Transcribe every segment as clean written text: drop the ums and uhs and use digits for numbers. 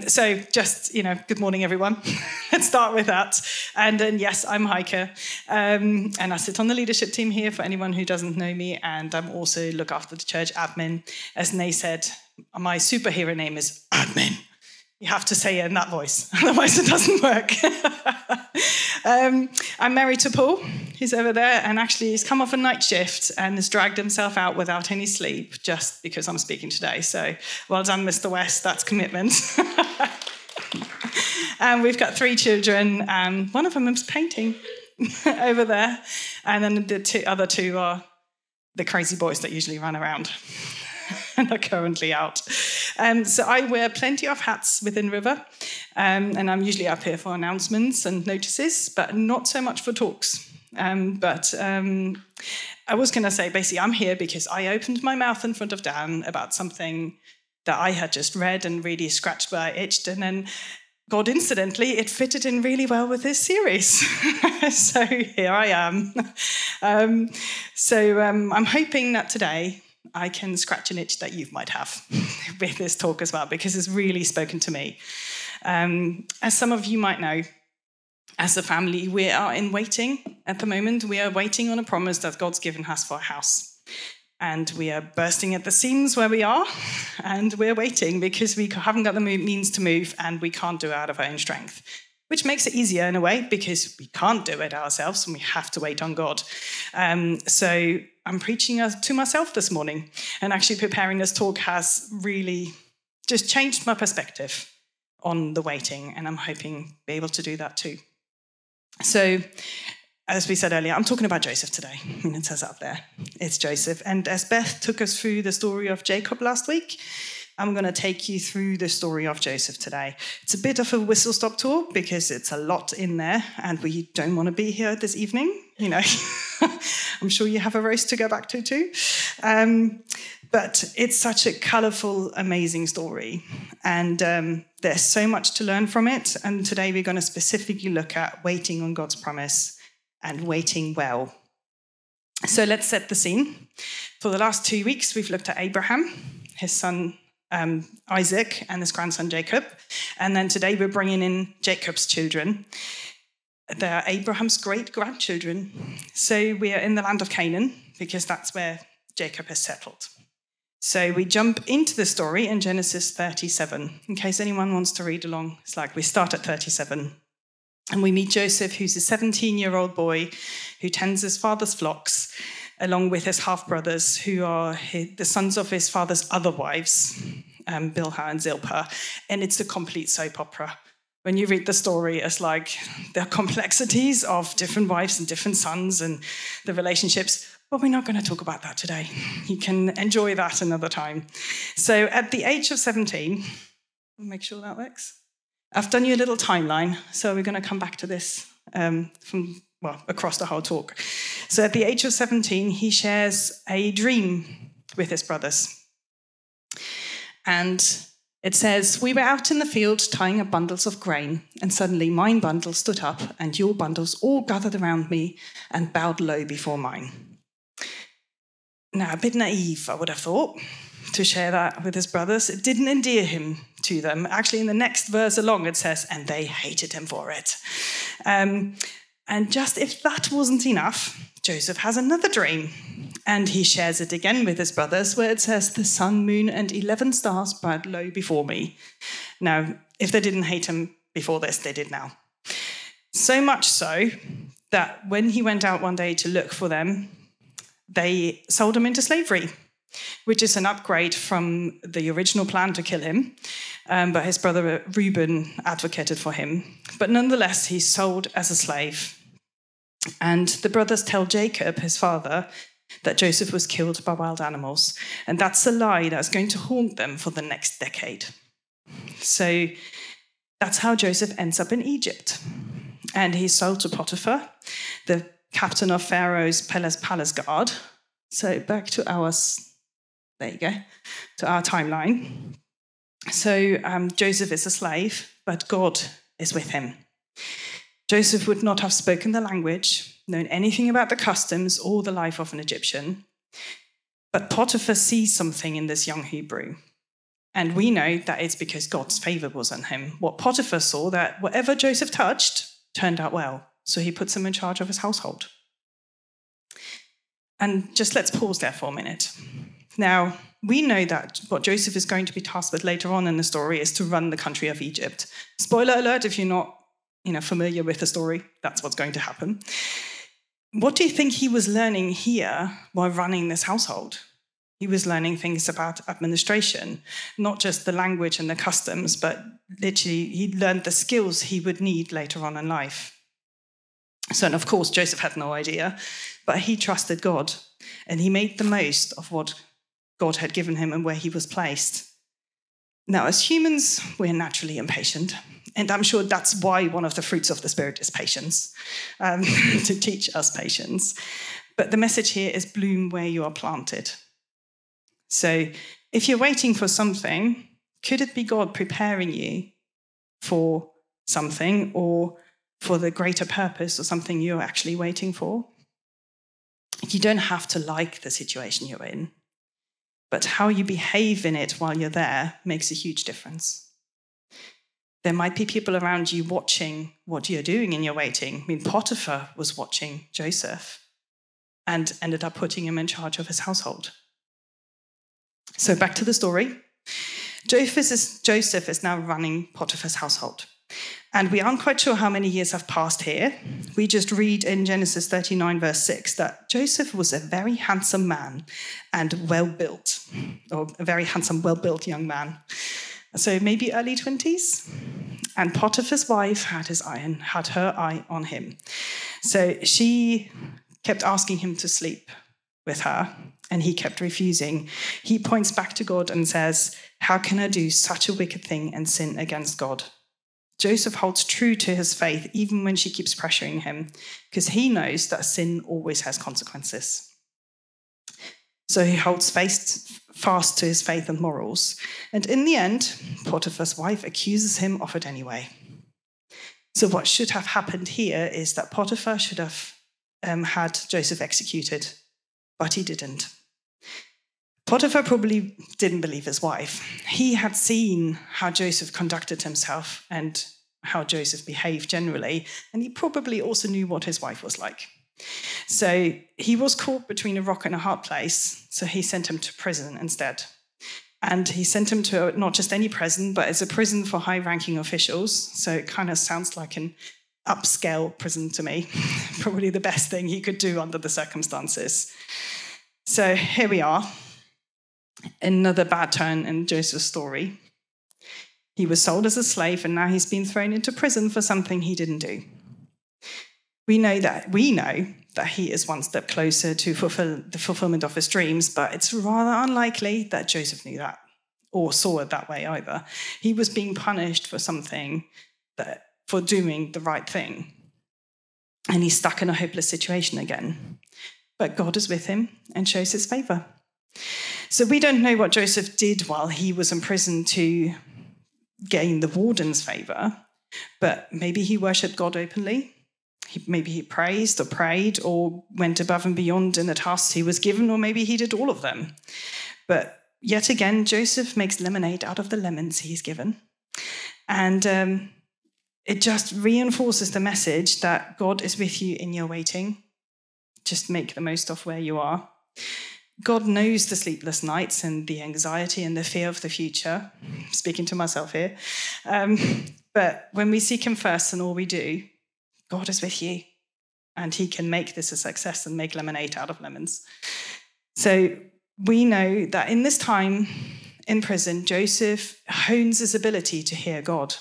So just, good morning, everyone. Let's start with that. And then, yes, I'm Heike. And I sit on the leadership team here for anyone who doesn't know me. And I'm also look after the church admin. As Nay said, my superhero name is admin. You have to say it in that voice, otherwise it doesn't work. I'm married to Paul, who's over there, and actually he's come off a night shift and has dragged himself out without any sleep just because I'm speaking today. So well done, Mr. West, that's commitment. And we've got 3 children. One of them is painting over there, and then the other two are the crazy boys that usually run around. And are currently out. So I wear plenty of hats within River, and I'm usually up here for announcements and notices, but not so much for talks. But I was going to say, basically, I'm here because I opened my mouth in front of Dan about something that I had just read and really scratched where I itched, and then God, incidentally, it fitted in really well with this series. So here I am. I'm hoping that today I can scratch an itch that you might have with this talk as well, because it's really spoken to me. As some of you might know, as a family, we are in waiting at the moment. We are waiting on a promise that God's given us for a house. And we are bursting at the seams where we are, and we're waiting because we haven't got the means to move and we can't do it out of our own strength, which makes it easier in a way because we can't do it ourselves and we have to wait on God. So I'm preaching to myself this morning, and actually preparing this talk has really just changed my perspective on the waiting, and I'm hoping to be able to do that too. So, as we said earlier, I'm talking about Joseph today. It says up there, it's Joseph. And as Beth took us through the story of Jacob last week, I'm going to take you through the story of Joseph today. It's a bit of a whistle-stop tour because it's a lot in there and we don't want to be here this evening. I'm sure you have a roast to go back to too. But it's such a colourful, amazing story. And there's so much to learn from it. And today we're going to specifically look at waiting on God's promise and waiting well. So let's set the scene. For the last 2 weeks, we've looked at Abraham, his son Isaac, and his grandson Jacob. And then today we're bringing in Jacob's children. They're Abraham's great-grandchildren. So we are in the land of Canaan because that's where Jacob has settled. So we jump into the story in Genesis 37. In case anyone wants to read along, it's like we start at 37. And we meet Joseph, who's a 17-year-old boy who tends his father's flocks, along with his half-brothers, who are the sons of his father's other wives, Bilhah and Zilpah. And it's a complete soap opera. When you read the story, it's like the complexities of different wives and different sons and the relationships. But we're not going to talk about that today. You can enjoy that another time. So at the age of 17, we'll make sure that works. I've done you a little timeline, so we're going to come back to this across the whole talk. So at the age of 17, he shares a dream with his brothers. And it says, "We were out in the field tying up bundles of grain, and suddenly mine bundle stood up, and your bundles all gathered around me and bowed low before mine." Now, a bit naive, I would have thought, to share that with his brothers. It didn't endear him to them. Actually, in the next verse along, it says, "And they hated him for it." And just if that wasn't enough, Joseph has another dream. And he shares it again with his brothers, where it says, "The sun, moon, and 11 stars bowed low before me." Now, if they didn't hate him before this, they did now. So much so that when he went out one day to look for them, they sold him into slavery, which is an upgrade from the original plan to kill him. But his brother Reuben advocated for him. But nonetheless, he's sold as a slave. And the brothers tell Jacob, his father, that Joseph was killed by wild animals. And that's a lie that's going to haunt them for the next decade. So that's how Joseph ends up in Egypt. And he's sold to Potiphar, the captain of Pharaoh's palace guard. So back to there you go, to our timeline. So Joseph is a slave, but God is with him. Joseph would not have spoken the language, known anything about the customs or the life of an Egyptian. But Potiphar sees something in this young Hebrew. And we know that it's because God's favor was on him. What Potiphar saw, that whatever Joseph touched turned out well. So he puts him in charge of his household. And just let's pause there for a minute. Now, we know that what Joseph is going to be tasked with later on in the story is to run the country of Egypt. Spoiler alert, if you're not familiar with the story, that's what's going to happen. What do you think he was learning here while running this household? He was learning things about administration, not just the language and the customs, but literally he learned the skills he would need later on in life. So, and of course, Joseph had no idea, but he trusted God and he made the most of what God had given him and where he was placed. Now, as humans, we're naturally impatient. And I'm sure that's why one of the fruits of the Spirit is patience, to teach us patience. But the message here is bloom where you are planted. So if you're waiting for something, could it be God preparing you for something or for the greater purpose or something you're actually waiting for? You don't have to like the situation you're in, but how you behave in it while you're there makes a huge difference. There might be people around you watching what you're doing in your waiting. I mean, Potiphar was watching Joseph and ended up putting him in charge of his household. So back to the story. Joseph is now running Potiphar's household. And we aren't quite sure how many years have passed here. We just read in Genesis 39, verse 6, that Joseph was a very handsome man and well-built, or a very handsome, well-built young man. So maybe early 20s. And Potiphar's wife had her eye on him. So she kept asking him to sleep with her, and he kept refusing. He points back to God and says, "How can I do such a wicked thing and sin against God?" Joseph holds true to his faith even when she keeps pressuring him, because he knows that sin always has consequences. So he holds fast to his faith and morals. And in the end, Potiphar's wife accuses him of it anyway. So what should have happened here is that Potiphar should have had Joseph executed, but he didn't. Potiphar probably didn't believe his wife. He had seen how Joseph conducted himself and how Joseph behaved generally, and he probably also knew what his wife was like. So he was caught between a rock and a hard place, so he sent him to prison instead. And he sent him to not just any prison, but it's a prison for high-ranking officials, so it kind of sounds like an upscale prison to me. Probably the best thing he could do under the circumstances. So here we are. Another bad turn in Joseph's story. He was sold as a slave, and now he's been thrown into prison for something he didn't do. We know that he is one step closer to the fulfillment of his dreams, but it's rather unlikely that Joseph knew that or saw it that way either. He was being punished for for doing the right thing, and he's stuck in a hopeless situation again. But God is with him and shows his favor. So we don't know what Joseph did while he was in prison to gain the warden's favor, but maybe he worshipped God openly. Maybe he praised or prayed or went above and beyond in the tasks he was given, or maybe he did all of them. But yet again, Joseph makes lemonade out of the lemons he's given. And it just reinforces the message that God is with you in your waiting. Just make the most of where you are. God knows the sleepless nights and the anxiety and the fear of the future. I'm speaking to myself here. But when we seek him first in all we do, God is with you, and he can make this a success and make lemonade out of lemons. So we know that in this time in prison, Joseph hones his ability to hear God.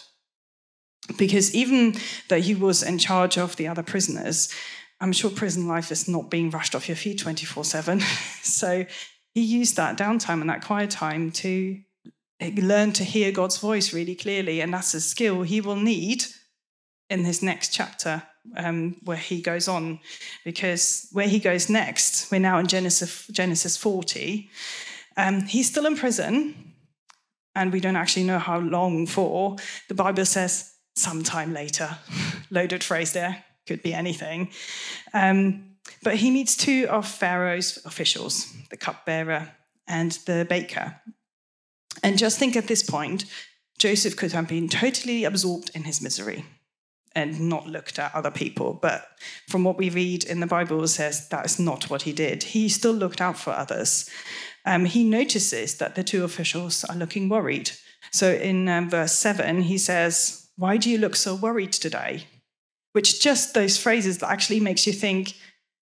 Because even though he was in charge of the other prisoners, I'm sure prison life is not being rushed off your feet 24/7. So he used that downtime and that quiet time to learn to hear God's voice really clearly. And that's a skill he will need in his next chapter, where he goes on. Because where he goes next, we're now in Genesis 40. He's still in prison, and we don't actually know how long for. The Bible says sometime later. Loaded phrase there. Could be anything. But he meets two of Pharaoh's officials, the cupbearer and the baker. And just think at this point, Joseph could have been totally absorbed in his misery and not looked at other people. But from what we read in the Bible, it says that is not what he did. He still looked out for others. He notices that the two officials are looking worried. So in verse 7, he says, "Why do you look so worried today?" Which just those phrases that actually makes you think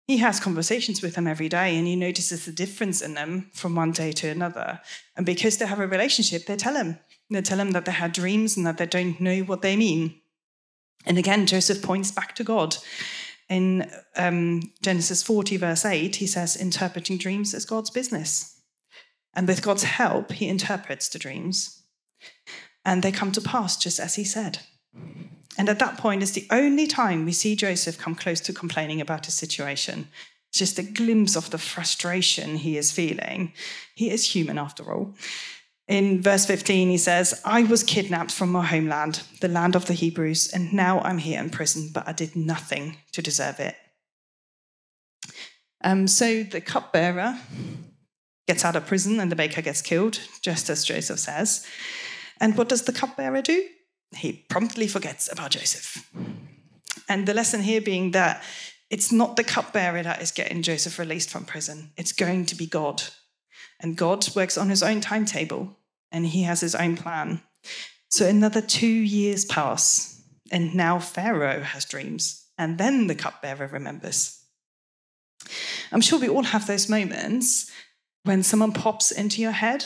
he has conversations with them every day and he notices the difference in them from one day to another. And because they have a relationship, they tell him. They tell him that they had dreams and that they don't know what they mean. And again, Joseph points back to God. In Genesis 40, verse 8, he says, interpreting dreams is God's business. And with God's help, he interprets the dreams. And they come to pass just as he said. And at that point, it's the only time we see Joseph come close to complaining about his situation. It's just a glimpse of the frustration he is feeling. He is human after all. In verse 15, he says, "I was kidnapped from my homeland, the land of the Hebrews, and now I'm here in prison, but I did nothing to deserve it." So the cupbearer gets out of prison and the baker gets killed, just as Joseph says. And what does the cupbearer do? He promptly forgets about Joseph. And the lesson here being that it's not the cupbearer that is getting Joseph released from prison. It's going to be God. And God works on his own timetable, and he has his own plan. So another 2 years pass, and now Pharaoh has dreams, and then the cupbearer remembers. I'm sure we all have those moments when someone pops into your head,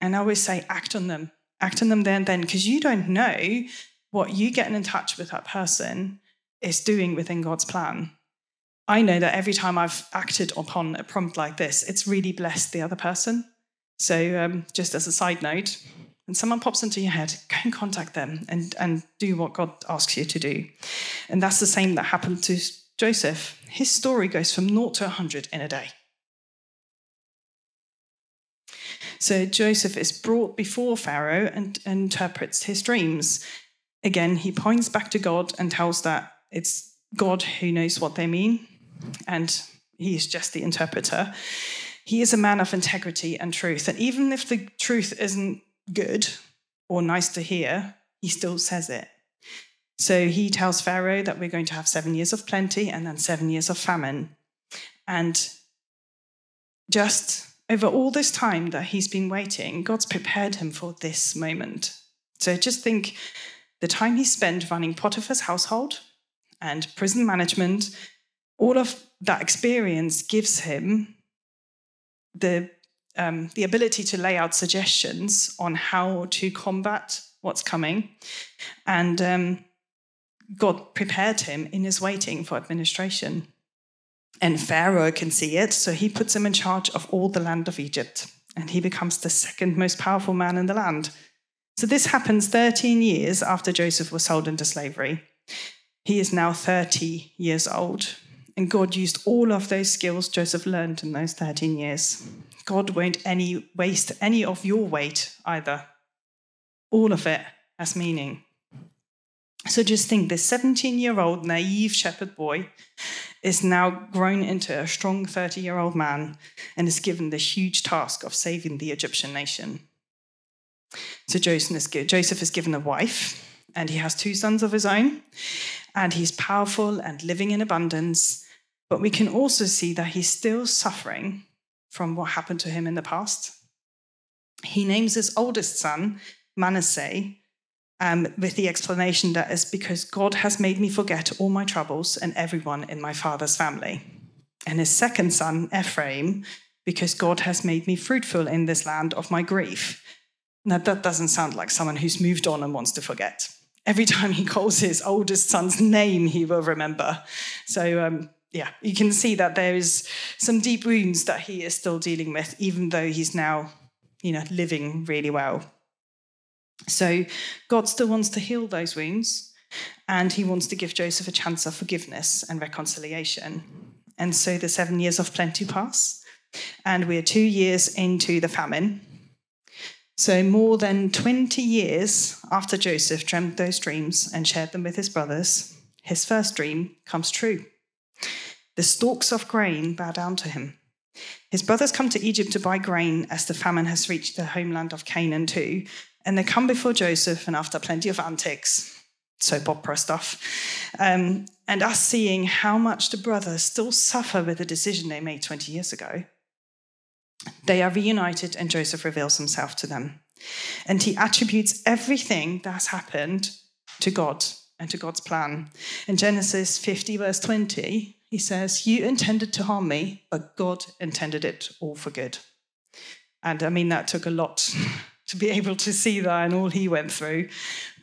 and I always say, act on them there and then, because you don't know what you getting in touch with that person is doing within God's plan. I know that every time I've acted upon a prompt like this, it's really blessed the other person. So just as a side note, when someone pops into your head, go and contact them and do what God asks you to do. And that's the same that happened to Joseph. His story goes from 0 to 100 in a day. So Joseph is brought before Pharaoh and interprets his dreams. Again, he points back to God and tells that it's God who knows what they mean, and he is just the interpreter. He is a man of integrity and truth, and even if the truth isn't good or nice to hear, he still says it. So he tells Pharaoh that we're going to have 7 years of plenty and then 7 years of famine. And just over all this time that he's been waiting, God's prepared him for this moment. So just think the time he spent running Potiphar's household and prison management, all of that experience gives him the ability to lay out suggestions on how to combat what's coming. And God prepared him in his waiting for administration. And Pharaoh can see it, so he puts him in charge of all the land of Egypt, and he becomes the second most powerful man in the land. So this happens 13 years after Joseph was sold into slavery. He is now 30 years old, and God used all of those skills Joseph learned in those 13 years. God won't waste any of your weight either. All of it has meaning. So just think, this 17-year-old naive shepherd boy is now grown into a strong 30-year-old man and is given the huge task of saving the Egyptian nation. So Joseph is given a wife, and he has 2 sons of his own, and he's powerful and living in abundance. But we can also see that he's still suffering from what happened to him in the past. He names his oldest son Manasseh, with the explanation that it's because God has made me forget all my troubles and everyone in my father's family. And his second son, Ephraim, because God has made me fruitful in this land of my grief. Now, that doesn't sound like someone who's moved on and wants to forget. Every time he calls his oldest son's name, he will remember. So, you can see that there is some deep wounds that he is still dealing with, even though he's now, living really well. So God still wants to heal those wounds, and he wants to give Joseph a chance of forgiveness and reconciliation. And so the 7 years of plenty pass, and we're 2 years into the famine. So more than 20 years after Joseph dreamt those dreams and shared them with his brothers, his first dream comes true. The stalks of grain bow down to him. His brothers come to Egypt to buy grain as the famine has reached the homeland of Canaan too. And they come before Joseph, and after plenty of antics, soap opera stuff, and us seeing how much the brothers still suffer with the decision they made 20 years ago, they are reunited and Joseph reveals himself to them. And he attributes everything that's happened to God and to God's plan. In Genesis 50, verse 20, he says, "You intended to harm me, but God intended it all for good." And I mean, that took a lot to be able to see that and all he went through.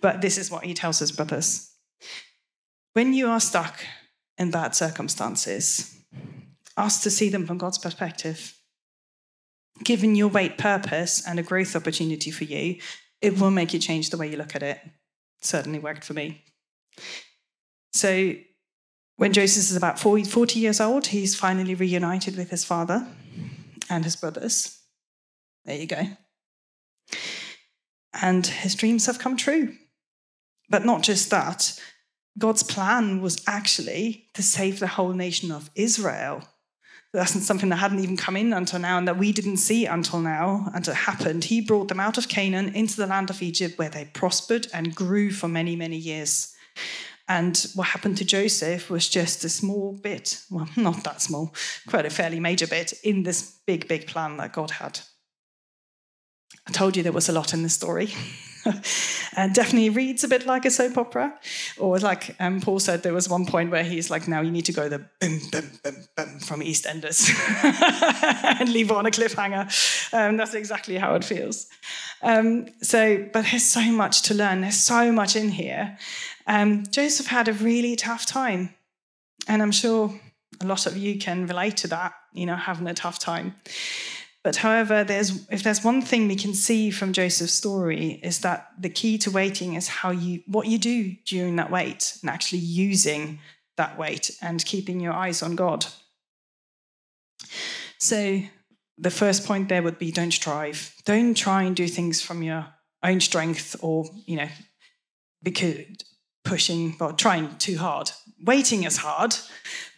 But this is what he tells his brothers. When you are stuck in bad circumstances, ask to see them from God's perspective. Given your weight purpose and a growth opportunity for you, it will make you change the way you look at it. It certainly worked for me. So when Joseph is about 40 years old, he's finally reunited with his father and his brothers. There you go. And his dreams have come true. But not just that. God's plan was actually to save the whole nation of Israel. That's something that hadn't even come in until now and that we didn't see until now, and it happened. He brought them out of Canaan into the land of Egypt where they prospered and grew for many, many years. And what happened to Joseph was just a small bit, well, not that small, quite a fairly major bit in this big, big plan that God had. I told you there was a lot in this story. And definitely reads a bit like a soap opera. Or like Paul said, there was one point where he's like, now you need to go the boom, boom, boom, boom from EastEnders and leave on a cliffhanger. That's exactly how it feels. But there's so much to learn. There's so much in here. Joseph had a really tough time. And I'm sure a lot of you can relate to that, having a tough time. But however, if there's one thing we can see from Joseph's story is that the key to waiting is what you do during that wait and actually using that wait and keeping your eyes on God. So the first point there would be don't strive. Don't try and do things from your own strength or, because trying too hard. Waiting is hard,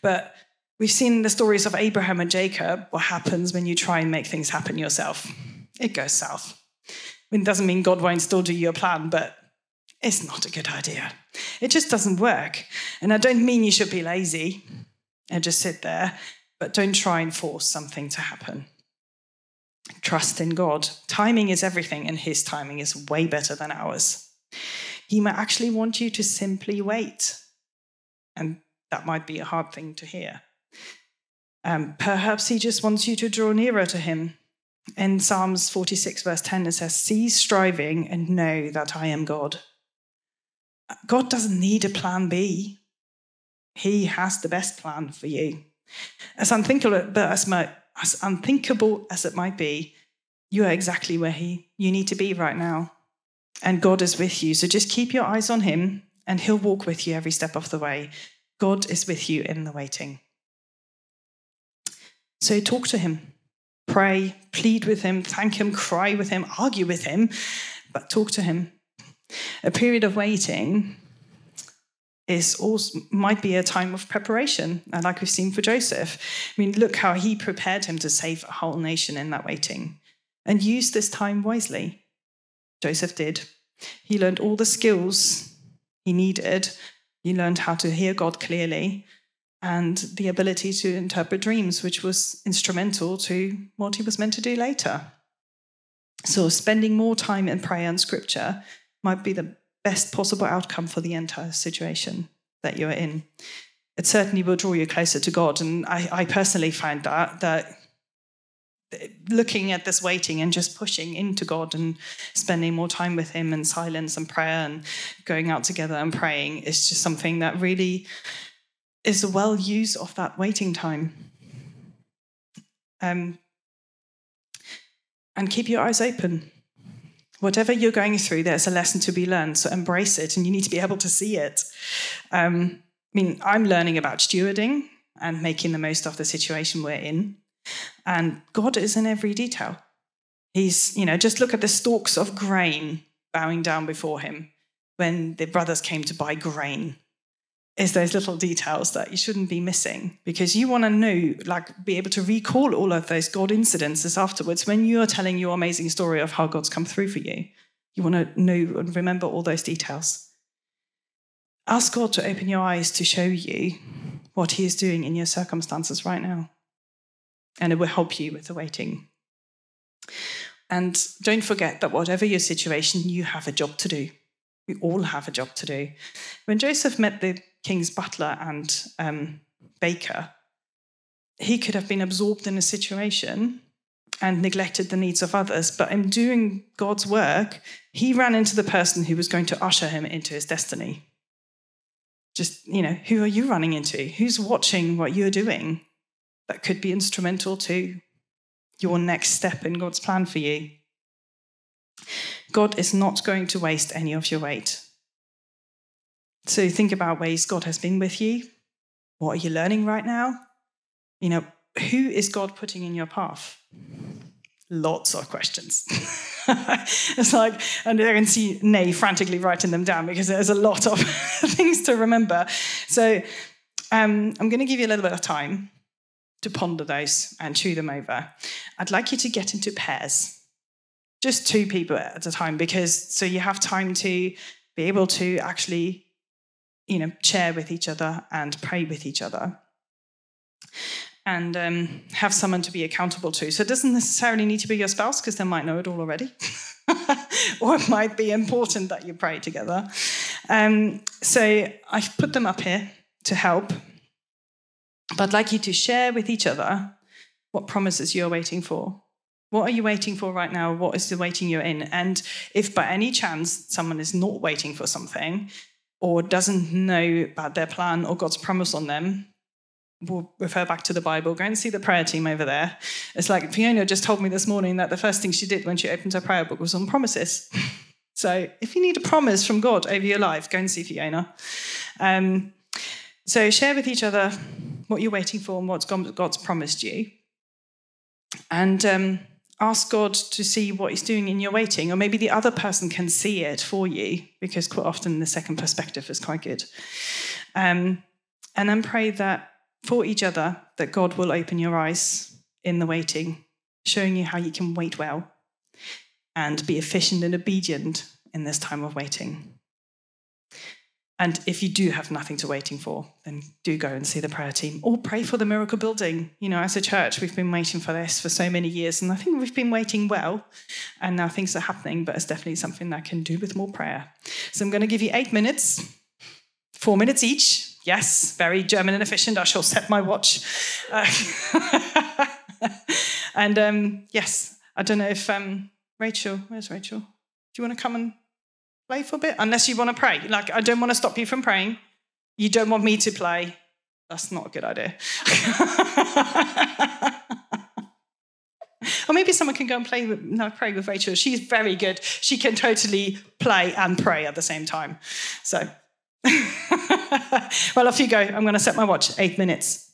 but we've seen the stories of Abraham and Jacob, what happens when you try and make things happen yourself. It goes south. It doesn't mean God won't still do your plan, but it's not a good idea. It just doesn't work. And I don't mean you should be lazy and just sit there, but don't try and force something to happen. Trust in God. Timing is everything, and his timing is way better than ours. He might actually want you to simply wait. And that might be a hard thing to hear. Perhaps he just wants you to draw nearer to him. In Psalms 46, verse 10, it says, "Cease striving and know that I am God." God doesn't need a plan B. He has the best plan for you. As unthinkable as it might be, you are exactly where you need to be right now. And God is with you. So just keep your eyes on him and he'll walk with you every step of the way. God is with you in the waiting. So talk to him, pray, plead with him, thank him, cry with him, argue with him, but talk to him. A period of waiting might be a time of preparation, like we've seen for Joseph. I mean, look how he prepared him to save a whole nation in that waiting. And use this time wisely. Joseph did. He learned all the skills he needed. He learned how to hear God clearly and the ability to interpret dreams, which was instrumental to what he was meant to do later. So spending more time in prayer and scripture might be the best possible outcome for the entire situation that you're in. It certainly will draw you closer to God. And I personally find that looking at this waiting and just pushing into God and spending more time with him in silence and prayer and going out together and praying is just something that really is a well use of that waiting time. And keep your eyes open. Whatever you're going through, there's a lesson to be learned, so embrace it, and you need to be able to see it. I'm learning about stewarding and making the most of the situation we're in. And God is in every detail. He's, just look at the stalks of grain bowing down before him when the brothers came to buy grain. is those little details that you shouldn't be missing, because you want to know, be able to recall all of those God incidences afterwards when you are telling your amazing story of how God's come through for you. You want to know and remember all those details. Ask God to open your eyes to show you what he is doing in your circumstances right now. And it will help you with the waiting. And don't forget that whatever your situation, you have a job to do. We all have a job to do. When Joseph met the king's butler and baker, he could have been absorbed in a situation and neglected the needs of others. But in doing God's work, he ran into the person who was going to usher him into his destiny. Just, who are you running into? Who's watching what you're doing that could be instrumental to your next step in God's plan for you? God is not going to waste any of your wait. So think about ways God has been with you. What are you learning right now? Who is God putting in your path? Lots of questions. It's like, and I can see Nay frantically writing them down because there's a lot of things to remember. So I'm going to give you a little bit of time to ponder those and chew them over. I'd like you to get into pairs, just 2 people at a time, so you have time to be able to actually, share with each other and pray with each other. And have someone to be accountable to. So it doesn't necessarily need to be your spouse, because they might know it all already. Or it might be important that you pray together. So I've put them up here to help. But I'd like you to share with each other what promises you're waiting for. What are you waiting for right now? What is the waiting you're in? And if by any chance someone is not waiting for something or doesn't know about their plan or God's promise on them, we'll refer back to the Bible. Go and see the prayer team over there. It's like Fiona just told me this morning that the first thing she did when she opened her prayer book was on promises. So if you need a promise from God over your life, go and see Fiona. So share with each other what you're waiting for and what God's promised you. And ask God to see what he's doing in your waiting. Or maybe the other person can see it for you, because quite often the second perspective is quite good. And then pray that for each other, that God will open your eyes in the waiting, showing you how you can wait well and be efficient and obedient in this time of waiting. And if you do have nothing to waiting for, then do go and see the prayer team or pray for the miracle building. As a church, we've been waiting for this for so many years, and I think we've been waiting well, and now things are happening, but it's definitely something that can do with more prayer. So I'm going to give you 8 minutes, 4 minutes each. Yes, very German and efficient. I shall set my watch. Yes, I don't know if Rachel, where's Rachel? Do you want to come and play for a bit? Unless you want to pray. I don't want to stop you from praying. You don't want me to play. That's not a good idea. Or maybe someone can go and pray with Rachel. She's very good. She can totally play and pray at the same time. So... Well, off you go. I'm going to set my watch. 8 minutes.